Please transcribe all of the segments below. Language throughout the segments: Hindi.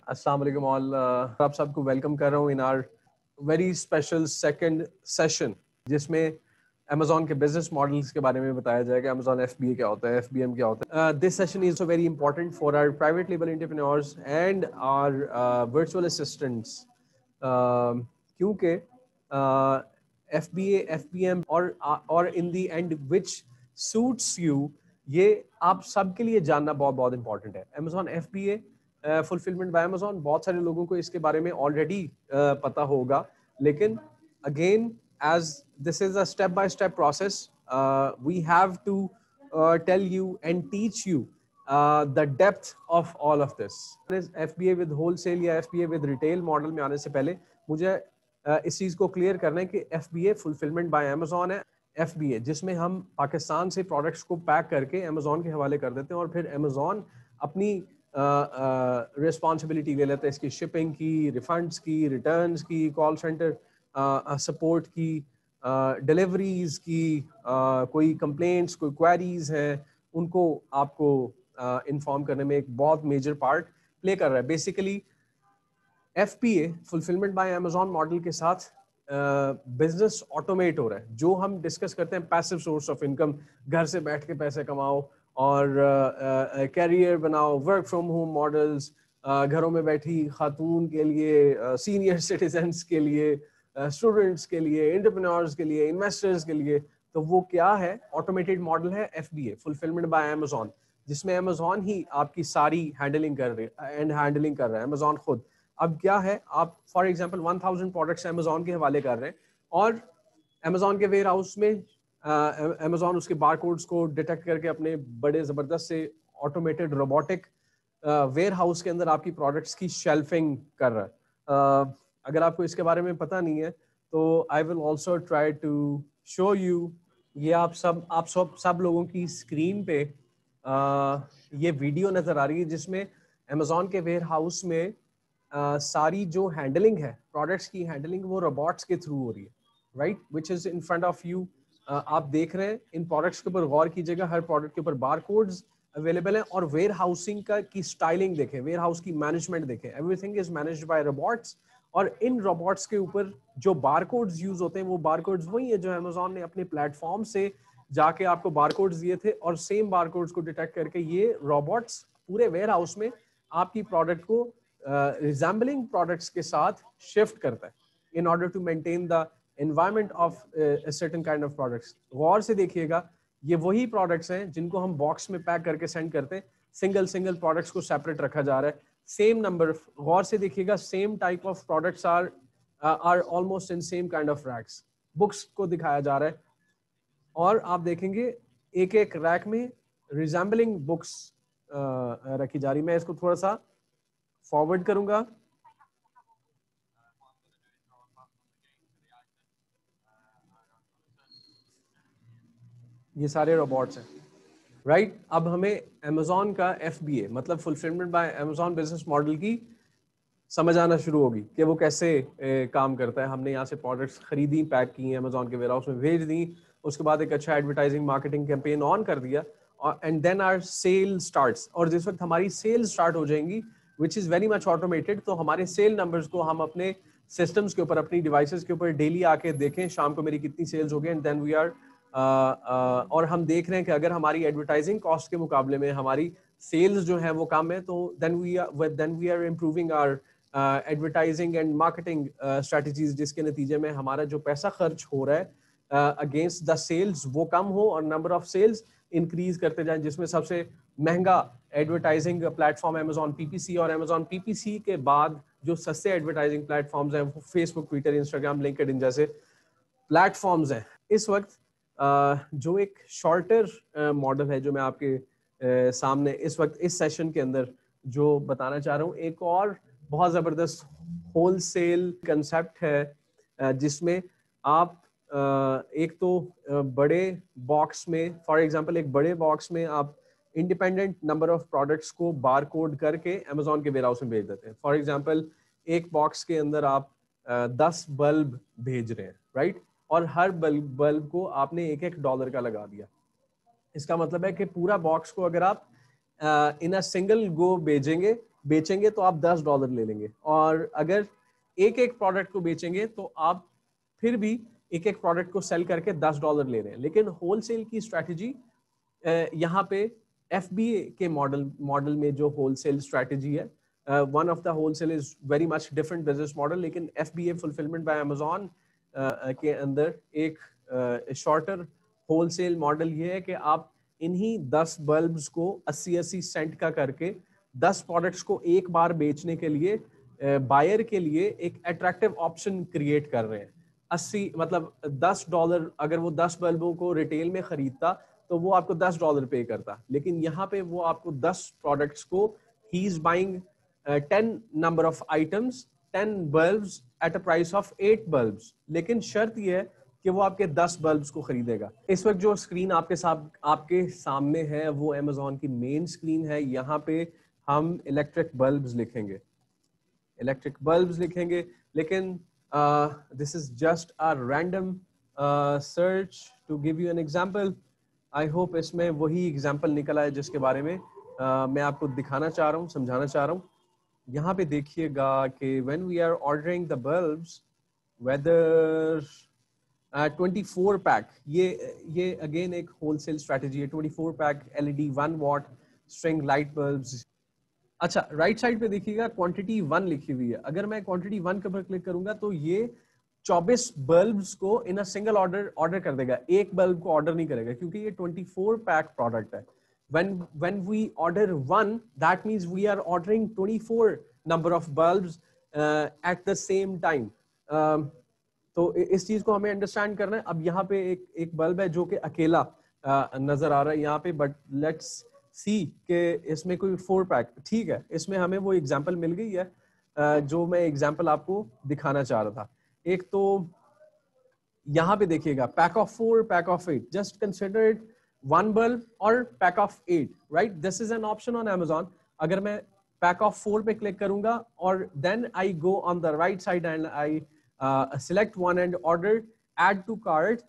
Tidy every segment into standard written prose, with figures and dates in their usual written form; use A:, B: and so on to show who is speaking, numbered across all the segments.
A: अस्सलाम वालेकुम ऑल। आप सबको वेलकम कर रहा हूँ in our very special second session, जिसमें Amazon के बिजनेस मॉडल्स के बारे में बताया जाएगा। Amazon FBA क्या होता है, FBM क्या होता है। This session is very important for our private label entrepreneurs and our virtual assistants, क्योंकि FBA, FBM और in the end which suits you, ये आप सबके लिए जानना बहुत बहुत इंपॉर्टेंट है। Amazon FBA fulfilment bye Amazon, बहुत सारे लोगों को इसके बारे में ऑलरेडी पता होगा, लेकिन again as this is a step by step process, we have to tell you and teach you the depth of all of this. FBA with wholesale या FBA विद रिटेल मॉडल में आने से पहले मुझे इस चीज को क्लियर करना है कि FBA फुलफिलमेंट बाय Amazon है। FBA जिसमें हम पाकिस्तान से प्रोडक्ट्स को पैक करके Amazon के हवाले कर देते हैं और फिर Amazon अपनी रिस्पॉन्सिबिलिटी ले लेते हैं इसकी शिपिंग की, रिफंड्स की, रिटर्न्स की, कॉल सेंटर सपोर्ट की, डिलीवरीज की, कोई कंप्लेंट्स, कोई क्वेरीज हैं, उनको आपको इन्फॉर्म करने में एक बहुत मेजर पार्ट प्ले कर रहा है। Basically FBA fulfilment bye Amazon model के साथ बिजनेस ऑटोमेट हो रहा है। जो हम डिस्कस करते हैं पैसिव सोर्स ऑफ इनकम, घर से बैठ के पैसे कमाओ और कैरियर बनाओ, वर्क फ्रॉम होम मॉडल्स, घरों में बैठी खातून के लिए, सीनियर सिटीजन्स के लिए, स्टूडेंट्स के लिए, एंटरप्रेन्योर्स के लिए, इन्वेस्टर्स के लिए, तो वो क्या है? ऑटोमेटेड मॉडल है FBA फुलफिलमेंट बाय Amazon, जिसमें Amazon ही आपकी सारी हैंडलिंग कर रही है एंड हैंडलिंग कर रहा है Amazon खुद। अब क्या है, आप फॉर एग्जांपल 1000 प्रोडक्ट्स Amazon के हवाले कर रहे हैं और Amazon के वेयर हाउस में Amazon उसके बारकोड्स को डिटेक्ट करके अपने बड़े ज़बरदस्त से ऑटोमेटेड रोबोटिक वेयर हाउस के अंदर आपकी प्रोडक्ट्स की शेल्फिंग कर रहा है। अगर आपको इसके बारे में पता नहीं है तो I will also try to show you. ये आप सब लोगों की स्क्रीन पे ये वीडियो नज़र आ रही है, जिसमें Amazon के वेयर हाउस में सारी जो हैंडलिंग है, प्रोडक्ट्स की हैंडलिंग, वो रोबोट्स के थ्रू हो रही है, right, which is in front of you. आप देख रहे हैं, इन प्रोडक्ट्स के ऊपर गौर कीजिएगा, हर प्रोडक्ट के ऊपर बार कोड्स अवेलेबल है और वेयर हाउसिंग का की स्टाइलिंग देखें, वेयर हाउस की मैनेजमेंट देखें, everything is managed by robots. और इन रोबोट्स के ऊपर जो बार कोड्स यूज होते हैं, वो बार कोड्स वही है जो Amazon ने अपने प्लेटफॉर्म से जाके आपको बार कोड्स दिए थे, और सेम बार कोड्स को डिटेक्ट करके ये रोबोट्स पूरे वेयर हाउस में आपकी प्रोडक्ट को रिजेंबलिंग प्रोडक्ट्स के साथ शिफ्ट करता है in order to maintain the environment of certain kind of products. गौर से देखिएगा, ये वही प्रोडक्ट्स हैं जिनको हम बॉक्स में पैक करके सेंड करते हैं। सिंगल प्रोडक्ट्स को सेपरेट रखा जा रहा है, सेम नंबर। गौर से देखिएगा, same type of products are almost in same kind of racks. Books को दिखाया जा रहा है और आप देखेंगे एक एक रैक में रिजेंबलिंग बुक्स रखी जा रही। मैं इसको थोड़ा सा फॉरवर्ड करूंगा। ये सारे रोबोट्स हैं, राइट। अब हमें Amazon का FBA मतलब fulfilment bye Amazon business model की समझ आना शुरू होगी कि वो कैसे काम करता है। हमने यहाँ से प्रोडक्ट्स खरीदी, पैक की, Amazon के वेयर हाउस में भेज दी, उसके बाद एक अच्छा एडवर्टाइजिंग मार्केटिंग कैंपेन ऑन कर दिया and then our sale starts. और जिस वक्त हमारी सेल स्टार्ट हो जाएंगी, which is very much automated, तो हमारे सेल नंबर्स को हम अपने सिस्टम्स के ऊपर, अपनी डिवाइसेस के ऊपर डेली आके देखें, शाम को मेरी कितनी सेल्स हो गई, एंड देन वी आर और हम देख रहे हैं कि अगर हमारी एडवर्टाइजिंग कॉस्ट के मुकाबले में हमारी सेल्स जो है वो कम है, तो then we are improving our advertising and marketing strategies, जिसके नतीजे में हमारा जो पैसा खर्च हो रहा है अगेंस्ट द सेल्स वो कम हो और नंबर ऑफ सेल्स इंक्रीज करते जाएं। जिसमें सबसे महंगा एडवर्टाइजिंग प्लेटफॉर्म Amazon PPC, और Amazon PPC के बाद जो सस्ते एडवर्टाइजिंग प्लेटफॉर्म्स हैं वो फेसबुक, ट्विटर, इंस्टाग्राम, लिंक्डइन जैसे प्लेटफॉर्म्स हैं। इस वक्त जो एक शॉर्टर मॉडल है जो मैं आपके सामने इस वक्त इस सेशन के अंदर जो बताना चाह रहा हूँ, एक और बहुत ज़बरदस्त होलसेल कंसेप्ट है जिसमें आप एक तो बड़े बॉक्स में, फॉर एग्जांपल एक बड़े बॉक्स में आप इंडिपेंडेंट नंबर ऑफ प्रोडक्ट्स को बार कोड करके Amazon के वेयर हाउस में भेज देते हैं। फॉर एग्जांपल एक बॉक्स के अंदर आप 10 बल्ब भेज रहे हैं, राइट, और हर बल्ब को आपने $1 का लगा दिया। इसका मतलब है कि पूरा बॉक्स को अगर आप इन अ सिंगल गो भेजेंगे बेचेंगे तो आप $10 ले लेंगे, और अगर एक एक प्रोडक्ट को बेचेंगे तो आप फिर भी एक एक प्रोडक्ट को सेल करके $10 ले रहे हैं। लेकिन होलसेल की स्ट्रैटेजी यहाँ पे FBA के मॉडल में जो होलसेल स्ट्रैटेजी है, one of the wholesale is very much different business model, लेकिन FBA फुलफिलमेंट बाय अमेजोन के अंदर एक शॉर्टर होलसेल मॉडल ये है कि आप इन्हीं 10 बल्ब्स को 80-80 सेंट का करके 10 प्रोडक्ट्स को एक बार बेचने के लिए बायर के लिए एक अट्रैक्टिव ऑप्शन क्रिएट कर रहे हैं। 80 मतलब $10, अगर वो 10 बल्बों को रिटेल में खरीदता तो वो आपको $10 पे करता, लेकिन यहाँ पे वो आपको 10 प्रोडक्ट्स को he is buying 10 number of items, 10 bulbs at a price of 8 bulbs, लेकिन शर्त ये है कि वो आपके 10 बल्ब्स को खरीदेगा। इस वक्त जो स्क्रीन आपके सामने है वो अमेजोन की मेन स्क्रीन है। यहाँ पे हम इलेक्ट्रिक बल्ब्स लिखेंगे, लेकिन this is just a random search to give you an example. I hope इसमें वही एग्जांपल निकला है जिसके बारे में मैं आपको दिखाना चाह रहा हूँ, समझाना चाह रहा हूँ। यहाँ पे देखिएगा कि when we are ordering the bulbs, whether 24 pack, ये अगेन एक होलसेल स्ट्रैटेजी है। 24 pack LED 1 watt string light bulbs. अच्छा, राइट साइड पे देखिएगा क्वांटिटी 1 लिखी हुई है। अगर मैं क्वांटिटी 1 के ऊपर क्लिक करूंगा तो ये 24 बल्ब्स को इन अ सिंगल ऑर्डर कर देगा, एक बल्ब को ऑर्डर नहीं करेगा क्योंकि ये 24 पैक प्रोडक्ट है। when we order 1, that means we are ordering 24 number of bulbs at the same time. तो इस चीज को हमें अंडरस्टैंड करना है। अब यहाँ पे एक बल्ब है जो कि अकेला नजर आ रहा है यहाँ पे, बट लेट्स सी कि इसमें कोई 4 पैक, ठीक है, इसमें हमें वो एग्जांपल मिल गई है जो मैं एग्जांपल आपको दिखाना चाह रहा था। एक तो यहाँ पे देखिएगा pack of 4, pack of 8, just consider it 1 bulb और pack of 8, right? This is an option on Amazon। अगर मैं पैक ऑफ 4 पे क्लिक करूंगा और then I go on the right side and I select one and order, add to cart,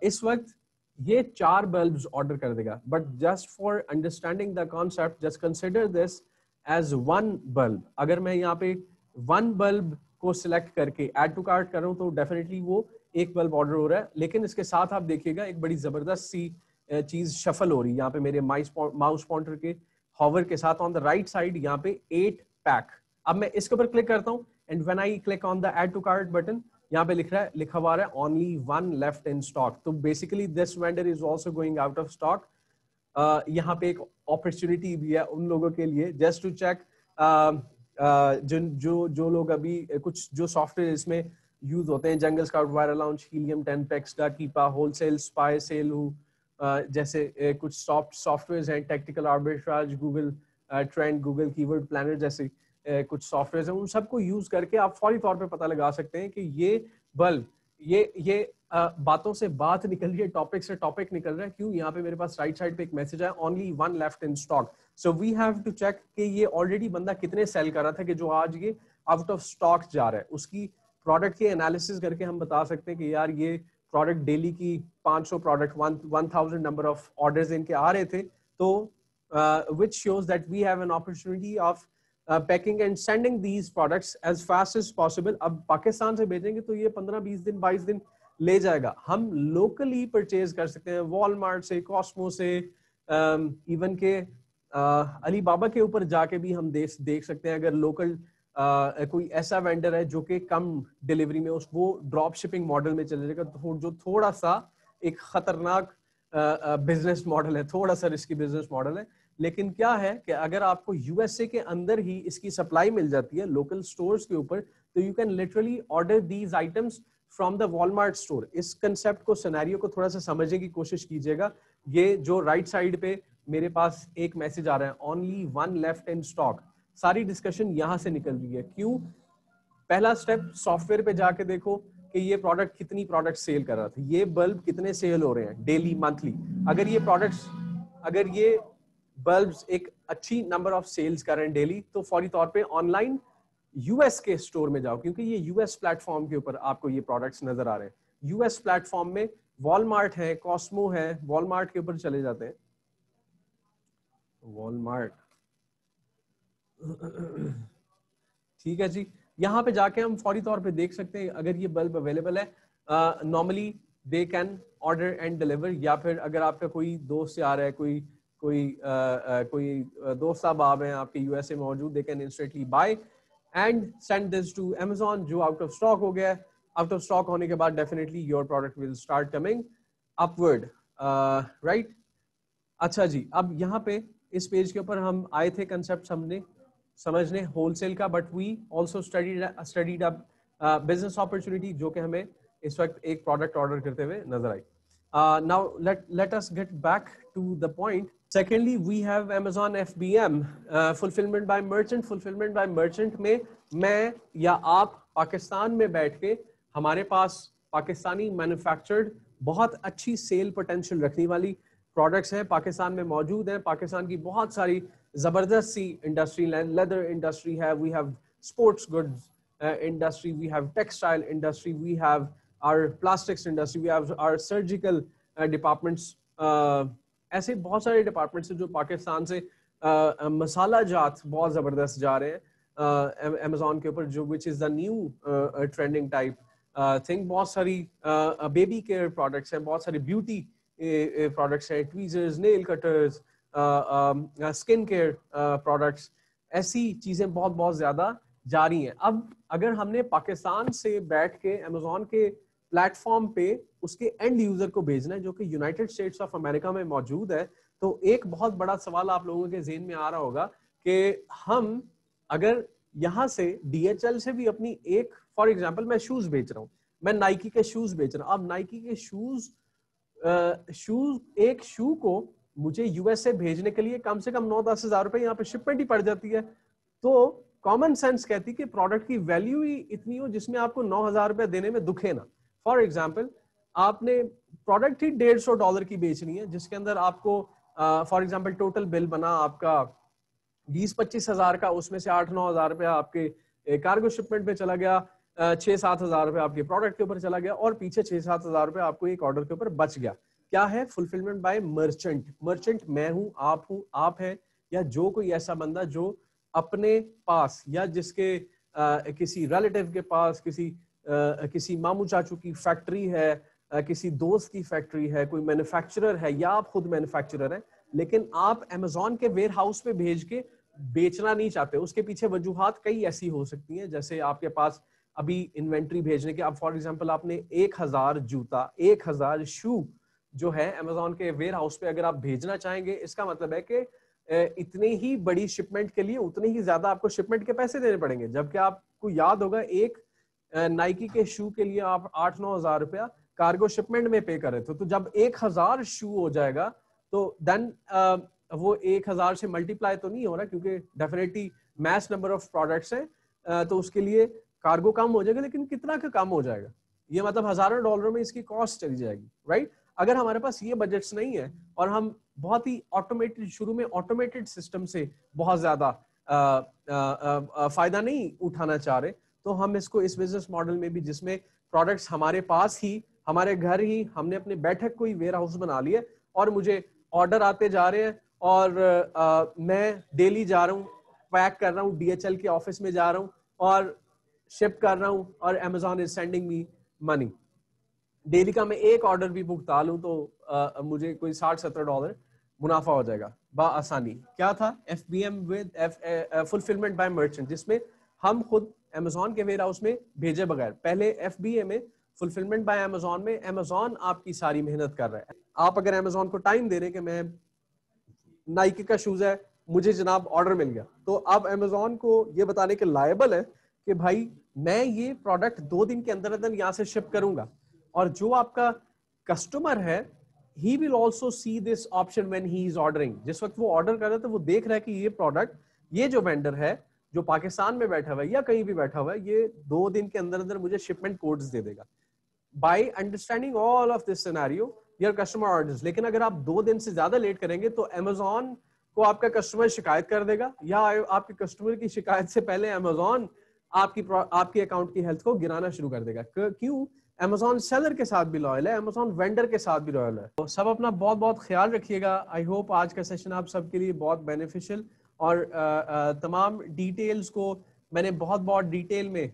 A: इस वक्त ये 4 बल्ब्स ऑर्डर कर देगा। But just for understanding the concept, just consider this as 1 bulb. अगर मैं यहाँ पे 1 बल्ब को सिलेक्ट करके ऐड टू कार्ट कर रहा हूँ तो डेफिनेटली वो एक बल्ब ऑर्डर हो रहा है। लेकिन इसके साथ आप देखिएगा एक बड़ी जबरदस्त सी चीज शफल हो रही है यहाँ पे मेरे माउस पॉइंटर के हॉवर के साथ। ऑन द राइट साइड यहाँ पे 8 पैक। अब मैं इसके ऊपर क्लिक करता हूँ and when I click on the add to cart button, यहाँ पे लिखा हुआ है ओनली 1 लेफ्ट इन स्टॉक। तो basically this vendor is also going out of stock. यहाँ पे एक अपॉर्चुनिटी भी है उन लोगों के लिए जस्ट टू चेक, जो लोग अभी कुछ जो सॉफ्टवेयर इसमें यूज होते हैं, Jungle Scout, Viral Launch, Helium 10, Pexda, Keepa, wholesale, spy, sale, जैसे कुछ सॉफ्टवेयर हैं, tactical arbitrage, Google trend, Google keyword planner जैसे कुछ सॉफ्टवेयर हैं, उन सबको यूज करके आप फौरी तौर पे पता लगा सकते हैं कि ये बल्ब ये बातों से बात निकल रही है, टॉपिक से टॉपिक निकल रहा है। क्यों? यहाँ पे मेरे पास राइट साइड पे एक मैसेज है only 1 left in stock. So we have to check कि ये ऑलरेडी बंदा कितने सेल कर रहा था कि जो आज ये आउट ऑफ स्टॉक जा रहा है। उसकी प्रोडक्ट के एनालिसिस करके हम बता सकते हैं कि यार ये प्रोडक्ट डेली की 500 प्रोडक्ट 1000 नंबर ऑफ ऑर्डर्स इनके आ रहे थे, तो which shows that we have an opportunity of packing and sending these products as fast as possible। अब पाकिस्तान से भेजेंगे तो ये 15-20 दिन 22 दिन ले जाएगा। हम लोकली परचेज कर सकते हैं वॉलमार्ट से, कॉस्मो से, इवन के अलीबाबा के ऊपर जाके भी हम देख सकते हैं। अगर लोकल कोई ऐसा वेंडर है जो कि कम डिलीवरी में वो ड्रॉप शिपिंग मॉडल में चले जाएगा, तो जो थोड़ा सा एक खतरनाक बिजनेस मॉडल है, थोड़ा सा रिस्की बिजनेस मॉडल है। लेकिन क्या है कि अगर आपको यूएसए के अंदर ही इसकी सप्लाई मिल जाती है लोकल स्टोर्स के ऊपर, तो you can literally order these items from the Walmart store. इस कंसेप्ट को, सिनेरियो को थोड़ा सा समझने की कोशिश कीजिएगा। ये जो राइट साइड पे मेरे पास एक मैसेज आ रहा है ओनली 1 लेफ्ट इन स्टॉक, सारी डिस्कशन यहां से निकल रही है। क्यों? पहला स्टेप, सॉफ्टवेयर पे जाके देखो कि ये प्रोडक्ट कितनी प्रोडक्ट सेल कर रहा था, ये बल्ब कितने सेल हो रहे हैं डेली, मंथली। अगर ये बल्ब्स एक अच्छी नंबर ऑफ सेल्स कर रहे हैं डेली, तो फौरी तौर पे ऑनलाइन यूएस के स्टोर में जाओ, क्योंकि ये यूएस प्लेटफॉर्म के ऊपर आपको ये प्रोडक्ट्स नजर आ रहे हैं। यूएस प्लेटफॉर्म में वॉलमार्ट है, कॉस्मो है, वॉलमार्ट के ऊपर चले जाते हैं। वॉलमार्ट ठीक है जी, यहाँ पे जाके हम फौरी तौर पे देख सकते हैं अगर ये बल्ब अवेलेबल है। Normally they can order and deliver, या फिर अगर आपका कोई दोस्त आ रहा है, कोई दोस्त साहब आप हैं आपके यूएसए मौजूद, they can instantly buy and send this to Amazon, जो आउट ऑफ स्टॉक हो गया है। आउट ऑफ स्टॉक होने के बाद definitely your product will start coming upward, right. अच्छा जी, अब यहाँ पे इस पेज के ऊपर हम आए थे कंसेप्ट समझने होलसेल का, but we also studied a business opportunity जो कि हमें इस वक्त एक प्रोडक्ट ऑर्डर करते हुए नजर आई। Now let us get back to the point. Secondly we have Amazon FBM, fulfilment by merchant. Fulfilment by merchant में मैं या आप पाकिस्तान में बैठ के, हमारे पास पाकिस्तानी मैन्युफैक्चर्ड बहुत अच्छी सेल पोटेंशियल रखने वाली प्रोडक्ट्स हैं, पाकिस्तान में मौजूद हैं। पाकिस्तान की बहुत सारी जबरदस्त सी इंडस्ट्री, लेदर इंडस्ट्री है, we have sports goods industry, we have textile industry, we have our plastics industry, we have our surgical departments, ऐसे बहुत सारे डिपार्टमेंट्स हैं जो पाकिस्तान से मसाला जात बहुत ज़बरदस्त जा रहे हैं अमेजोन के ऊपर, जो which is the new trending type thing. बहुत सारी बेबी केयर प्रोडक्ट्स हैं, बहुत सारी ब्यूटी प्रोडक्ट्स हैं, tweezers, nail cutters, skin care products, ऐसी चीज़ें बहुत बहुत ज़्यादा जारी हैं। अब अगर हमने पाकिस्तान से बैठ के अमेजोन के प्लेटफॉर्म पे उसके एंड यूजर को भेजना है जो कि यूनाइटेड स्टेट्स ऑफ अमेरिका में मौजूद है, तो एक बहुत बड़ा सवाल आप लोगों के ज़हन में आ रहा होगा कि हम अगर यहाँ से DHL से भी अपनी एक, फॉर एग्जांपल मैं शूज बेच रहा हूँ, मैं नाइकी के शूज बेच रहा हूँ। अब नाइकी के शूज एक शू को मुझे यूएसए भेजने के लिए कम से कम 9-10 हज़ार रुपए यहाँ पे शिपमेंट ही पड़ जाती है। तो कॉमन सेंस कहती है कि प्रोडक्ट की वैल्यू ही इतनी हो जिसमें आपको 9,000 रुपए देने में दुखे ना। फॉर एग्जाम्पल आपने प्रोडक्ट ही $150 की बेचनी है, जिसके अंदर आपको फॉर एग्जाम्पल टोटल बिल बना आपका 20-25 हज़ार का, उसमें से 8-9 हज़ार रुपया आपके कार्गो शिपमेंट पे चला गया, 6-7 हज़ार रुपये आपके प्रोडक्ट के ऊपर चला गया, और पीछे 6-7 हज़ार रुपये आपको एक ऑर्डर के ऊपर बच गया। क्या है? Fulfilment by merchant. मर्चेंट मैं हूं, आप हैं, या जो कोई ऐसा बंदा जो अपने पास या जिसके किसी रिलेटिव के पास किसी मामू चाचू की फैक्ट्री है, किसी दोस्त की फैक्ट्री है, कोई मैन्युफैक्चरर है, या आप खुद मैन्युफैक्चरर हैं, लेकिन आप अमेजोन के वेयर हाउस पे भेज के बेचना नहीं चाहते। उसके पीछे वजूहात कई ऐसी हो सकती हैं, जैसे आपके पास अभी इन्वेंट्री भेजने के, अब फॉर एग्जांपल आपने 1000 जूता, 1000 शू जो है अमेजोन के वेयर हाउस पे अगर आप भेजना चाहेंगे, इसका मतलब है कि इतने ही बड़ी शिपमेंट के लिए उतने ही ज्यादा आपको शिपमेंट के पैसे देने पड़ेंगे। जबकि आपको याद होगा एक नाइकी के शू के लिए आप 8-9 हज़ार रुपया कार्गो शिपमेंट में पे कर रहे थे। तो जब 1000 शू हो जाएगा तो देन वो 1000 से मल्टीप्लाई तो नहीं हो रहा, क्योंकि definitely mass number of products हैं, तो उसके लिए कार्गो कम हो जाएगा, लेकिन कितना का कम हो जाएगा? ये मतलब हजारों डॉलरों में इसकी कॉस्ट चली जाएगी, राइट। अगर हमारे पास ये बजट्स नहीं है और हम बहुत ही ऑटोमेटेड, शुरू में ऑटोमेटेड सिस्टम से बहुत ज्यादा फायदा नहीं उठाना चाह रहे, तो हम इसको इस बिजनेस मॉडल में भी, जिसमें प्रोडक्ट्स हमारे पास ही, हमारे घर ही, हमने अपने बैठक को ही वेयर हाउस बना लिया और मुझे ऑर्डर आते जा रहे हैं और मैं डेली जा रहा हूँ, पैक कर रहा हूँ, DHL के ऑफिस में जा रहा हूँ और शिप कर रहा हूँ, और Amazon is sending me money. Daily का मैं एक ऑर्डर भी भुगता लूं तो मुझे कोई $60-70 मुनाफा हो जाएगा बआसानी। क्या था? FBM with fulfilment by merchant, जिसमें हम खुद Amazon के वेयर हाउस में भेजे बगैर, पहले FBA में, फुलफिलमेंट बाय Amazon में, Amazon आपकी सारी मेहनत कर रहा है। आप अगर Amazon को टाइम दे रहे कि मैं नाइकी का शूज है, मुझे जनाब ऑर्डर मिल गया, तो आप Amazon को ये बताने के लायबल है कि भाई मैं ये प्रोडक्ट 2 दिन के अंदर अंदर यहाँ से शिप करूंगा। और जो आपका कस्टमर है, he will also see this option when he is ordering। जिस वक्त वो ऑर्डर कर रहा है तो वो देख रहा है कि ये प्रोडक्ट, ये जो वेंडर है जो पाकिस्तान में बैठा हुआ है या कहीं भी बैठा हुआ है, ये 2 दिन के अंदर अंदर मुझे शिपमेंट कोड्स दे देगा। By understanding all of this scenario, your customer orders। लेकिन अगर आप 2 दिन से ज्यादा लेट करेंगे तो Amazon को आपका कस्टमर शिकायत कर देगा, या आपके कस्टमर की शिकायत से पहले Amazon आपकी अकाउंट की हेल्थ को गिराना शुरू कर देगा। क्यों? Amazon सेलर के साथ भी लॉयल है, Amazon वेंडर के साथ भी लॉयल है। तो सब अपना बहुत बहुत ख्याल रखिएगा। आई होप आज का सेशन आप सबके लिए बहुत बेनिफिशियल और तमाम डिटेल्स को मैंने बहुत बहुत डिटेल में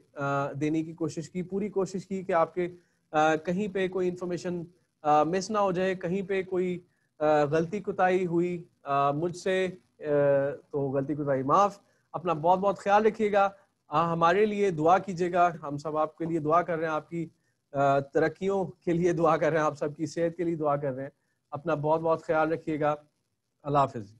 A: देने की कोशिश की, पूरी कोशिश की कि आपके कहीं पे कोई इंफॉर्मेशन मिस ना हो जाए, कहीं पे कोई गलती कुताही हुई मुझसे तो गलती कुताही माफ़। अपना बहुत बहुत ख्याल रखिएगा, हमारे लिए दुआ कीजिएगा, हम सब आपके लिए दुआ कर रहे हैं, आपकी तरक्कियों के लिए दुआ कर रहे हैं, आप सबकी सेहत के लिए दुआ कर रहे हैं। अपना बहुत बहुत ख्याल रखिएगा। अल्लाह हाफिज़।